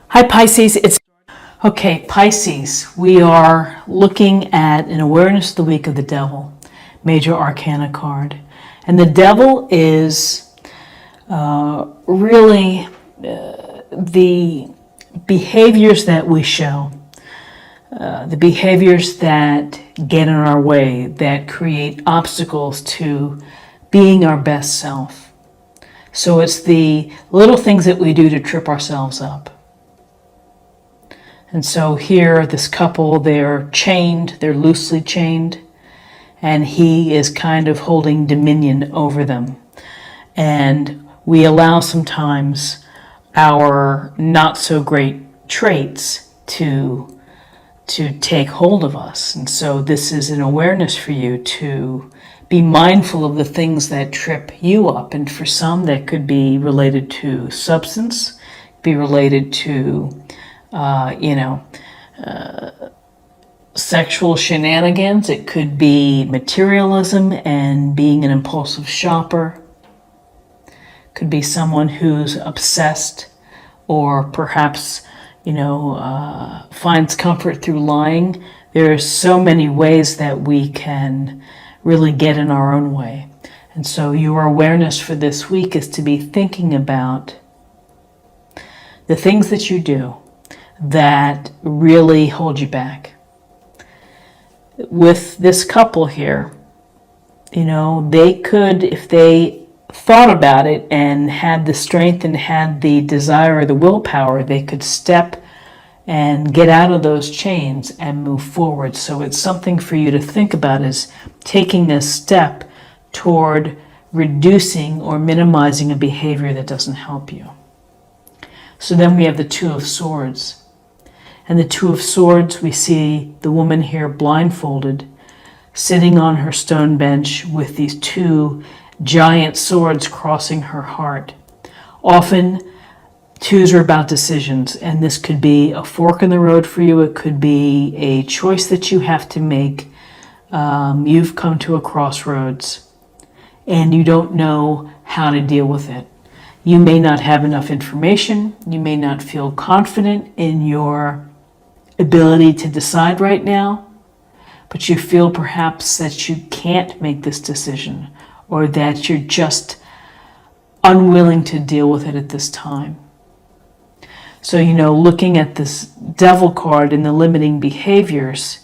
Hi Pisces, it's okay. Pisces, we are looking at an awareness of the week of the devil, major arcana card. And the devil is really the behaviors that we show, the behaviors that get in our way, that create obstacles to being our best self. So it's the little things that we do to trip ourselves up. And so here, this couple, they're chained, they're loosely chained, and he is kind of holding dominion over them. And we allow sometimes our not so great traits to take hold of us. And so this is an awareness for you to be mindful of the things that trip you up. And for some, that could be related to substance, be related to sexual shenanigans. It could be materialism and being an impulsive shopper. Could be someone who's obsessed or perhaps, finds comfort through lying. There are so many ways that we can really get in our own way. And so your awareness for this week is to be thinking about the things that you do that really hold you back. With this couple here, they could, if they thought about it and had the strength and had the desire or the willpower, they could step and get out of those chains and move forward. So it's something for you to think about, is taking a step toward reducing or minimizing a behavior that doesn't help you. So then we have the Two of Swords. And the Two of Swords, we see the woman here blindfolded, sitting on her stone bench with these two giant swords crossing her heart. Often, twos are about decisions, and this could be a fork in the road for you. It could be a choice that you have to make. You've come to a crossroads, and you don't know how to deal with it. You may not have enough information. You may not feel confident in your ability to decide right now, but you feel perhaps that you can't make this decision, or that you're just unwilling to deal with it at this time. So, looking at this devil card and the limiting behaviors,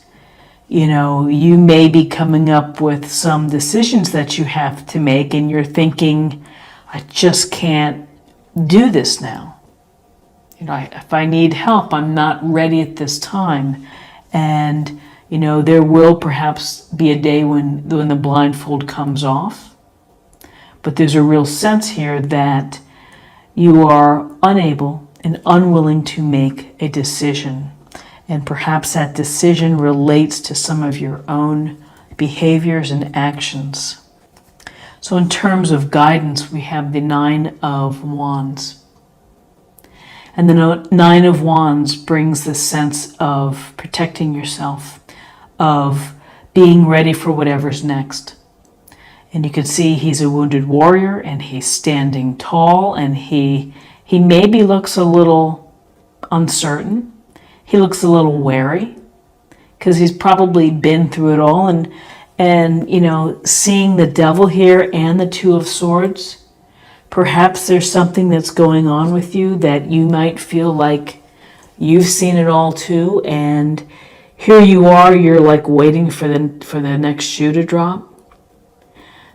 you may be coming up with some decisions that you have to make, and you're thinking, I just can't do this now. If I need help, I'm not ready at this time. And, there will perhaps be a day when the blindfold comes off. But there's a real sense here that you are unable and unwilling to make a decision. And perhaps that decision relates to some of your own behaviors and actions. So in terms of guidance, we have the Nine of Wands. And the Nine of Wands brings this sense of protecting yourself, of being ready for whatever's next. And you can see he's a wounded warrior, and he's standing tall, and he maybe looks a little uncertain. He looks a little wary because he's probably been through it all. And seeing the devil here and the Two of Swords, perhaps there's something that's going on with you that you might feel like you've seen it all too, and here you are, you're like waiting for the next shoe to drop.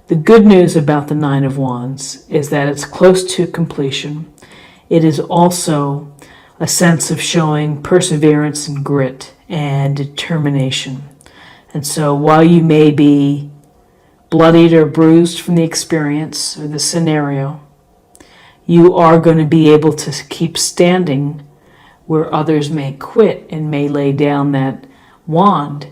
The good news about the Nine of Wands is that it's close to completion. It is also a sense of showing perseverance and grit and determination. And so while you may be bloodied or bruised from the experience or the scenario, you are going to be able to keep standing where others may quit and may lay down that wand.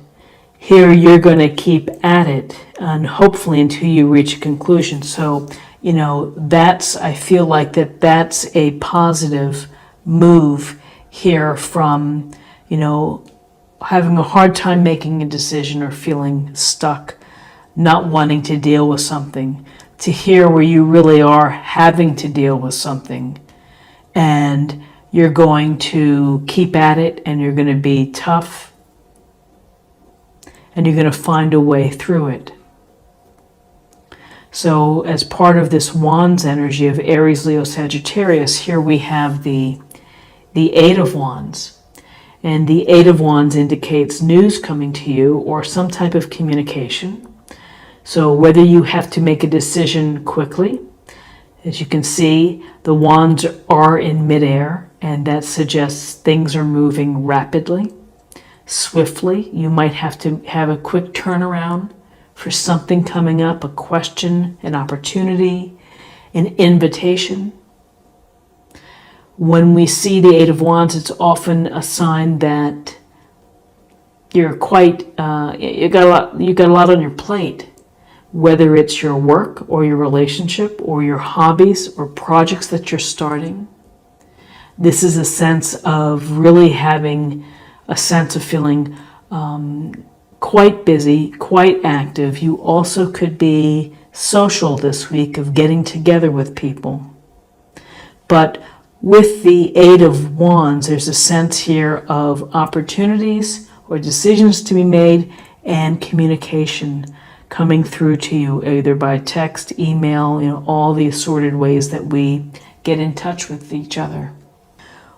Here you're going to keep at it, and hopefully until you reach a conclusion. So, I feel like that's a positive move here from, having a hard time making a decision or feeling stuck, not wanting to deal with something, to here where you really are having to deal with something, and You're going to keep at it, and you're going to be tough, and you're going to find a way through it. So as part of this Wands energy of Aries, Leo, Sagittarius, here we have the Eight of Wands. And the Eight of Wands indicates news coming to you or some type of communication. So whether you have to make a decision quickly, as you can see, the wands are in midair, and that suggests things are moving rapidly, swiftly. You might have to have a quick turnaround for something coming up, a question, an opportunity, an invitation. When we see the Eight of Wands, it's often a sign that you're quite, you got a lot on your plate. Whether it's your work or your relationship or your hobbies or projects that you're starting. This is a sense of really having a sense of feeling quite busy, quite active. You also could be social this week, of getting together with people. But with the Eight of Wands, there's a sense here of opportunities or decisions to be made and communication coming through to you, either by text, email, all the assorted ways that we get in touch with each other.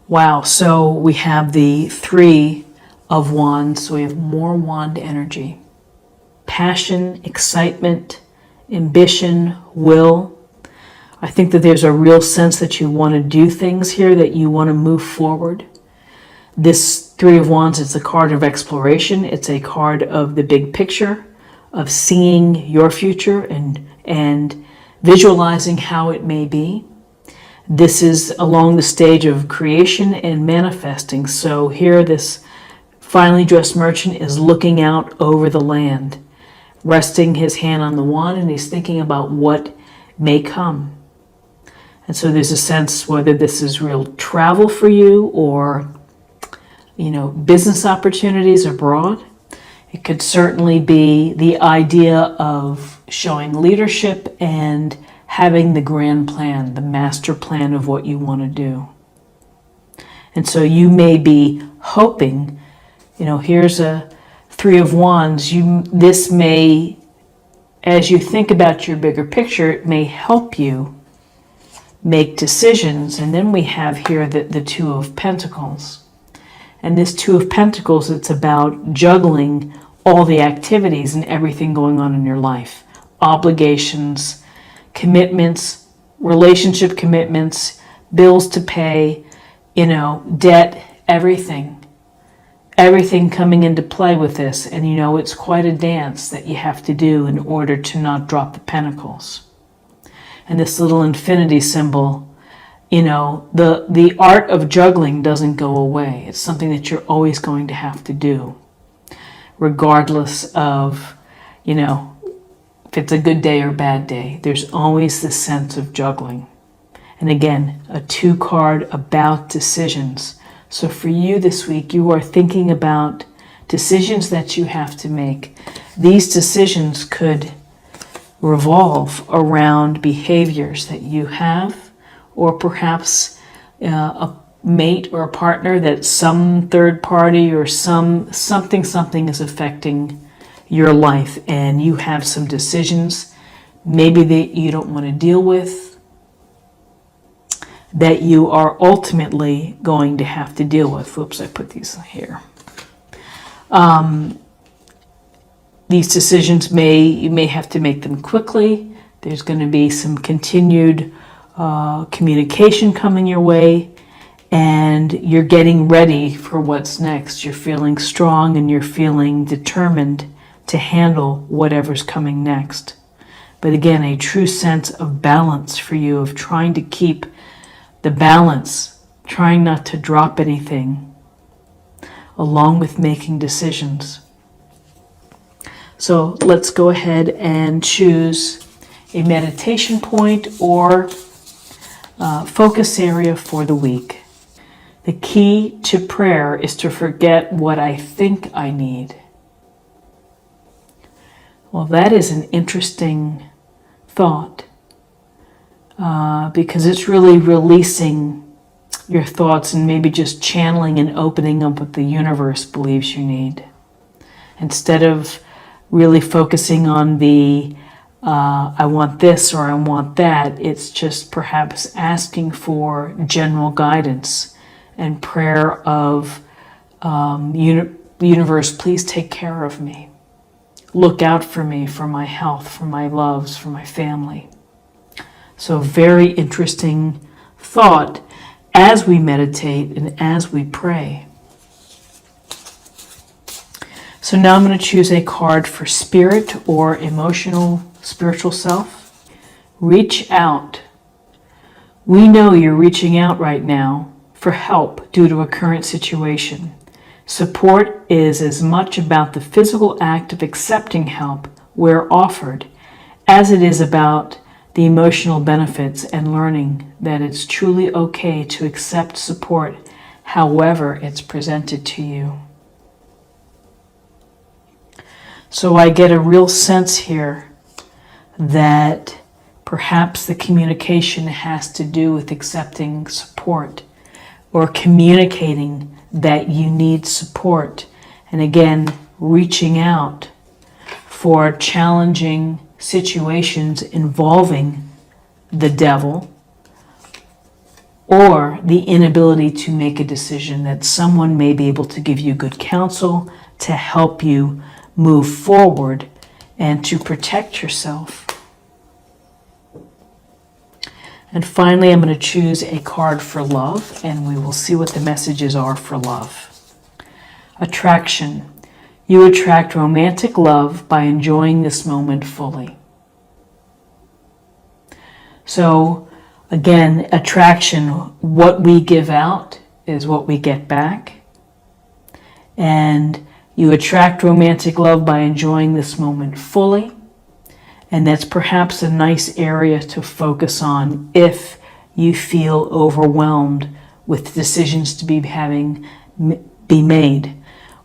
Wow, so we have the Three of Wands, so we have more wand energy. Passion, excitement, ambition, will. I think that there's a real sense that you want to do things here, that you want to move forward. This Three of Wands is a card of exploration. It's a card of the big picture, of seeing your future and visualizing how it may be. This is along the stage of creation and manifesting. So here this finely dressed merchant is looking out over the land, resting his hand on the wand, and he's thinking about what may come. And so there's a sense, whether this is real travel for you or business opportunities abroad. It could certainly be the idea of showing leadership and having the grand plan, the master plan of what you want to do. And so you may be hoping, here's a Three of Wands. This may, as you think about your bigger picture, it may help you make decisions. And then we have here the Two of Pentacles. And this Two of Pentacles, it's about juggling all the activities and everything going on in your life. Obligations, commitments, relationship commitments, bills to pay, debt, everything. Everything coming into play with this. And it's quite a dance that you have to do in order to not drop the pentacles. And this little infinity symbol, the art of juggling doesn't go away. It's something that you're always going to have to do, regardless of, if it's a good day or bad day. There's always this sense of juggling. And again, a 2 card about decisions. So for you this week, you are thinking about decisions that you have to make. These decisions could revolve around behaviors that you have, or perhaps a mate or a partner that some third party or something is affecting your life, and you have some decisions maybe that you don't want to deal with, that you are ultimately going to have to deal with. Whoops, I put these here. These decisions you may have to make them quickly. There's going to be some continued communication coming your way, and you're getting ready for what's next. You're feeling strong and you're feeling determined to handle whatever's coming next. But again, a true sense of balance for you, of trying to keep the balance, trying not to drop anything, along with making decisions. So let's go ahead and choose a meditation point or focus area for the week. The key to prayer is to forget what I think I need. Well, that is an interesting thought, because it's really releasing your thoughts and maybe just channeling and opening up what the universe believes you need. Instead of really focusing on the I want this or I want that, it's just perhaps asking for general guidance and prayer of universe, please take care of me. Look out for me, for my health, for my loves, for my family. So very interesting thought as we meditate and as we pray. So now I'm going to choose a card for spirit or emotional, spiritual self. Reach out. We know you're reaching out right now for help due to a current situation. Support is as much about the physical act of accepting help where offered as it is about the emotional benefits and learning that it's truly okay to accept support however it's presented to you. So I get a real sense here that perhaps the communication has to do with accepting support or communicating that you need support. And again, reaching out for challenging situations involving the devil or the inability to make a decision, that someone may be able to give you good counsel to help you move forward and to protect yourself. And finally, I'm going to choose a card for love, and we will see what the messages are for love. Attraction. You attract romantic love by enjoying this moment fully. So, again, attraction, what we give out is what we get back. And you attract romantic love by enjoying this moment fully. And that's perhaps a nice area to focus on if you feel overwhelmed with decisions to be made,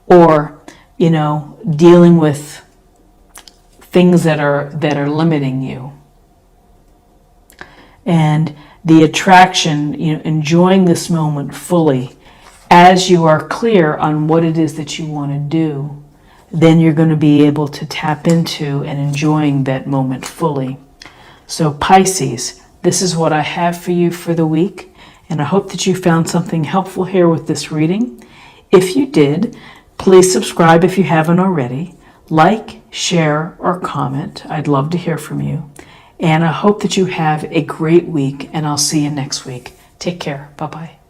or dealing with things that are limiting you. And the attraction, enjoying this moment fully, as you are clear on what it is that you want to do, then you're going to be able to tap into and enjoying that moment fully. So Pisces, this is what I have for you for the week, and I hope that you found something helpful here with this reading. If you did, please subscribe if you haven't already. Like, share, or comment. I'd love to hear from you. And I hope that you have a great week, and I'll see you next week. Take care. Bye-bye.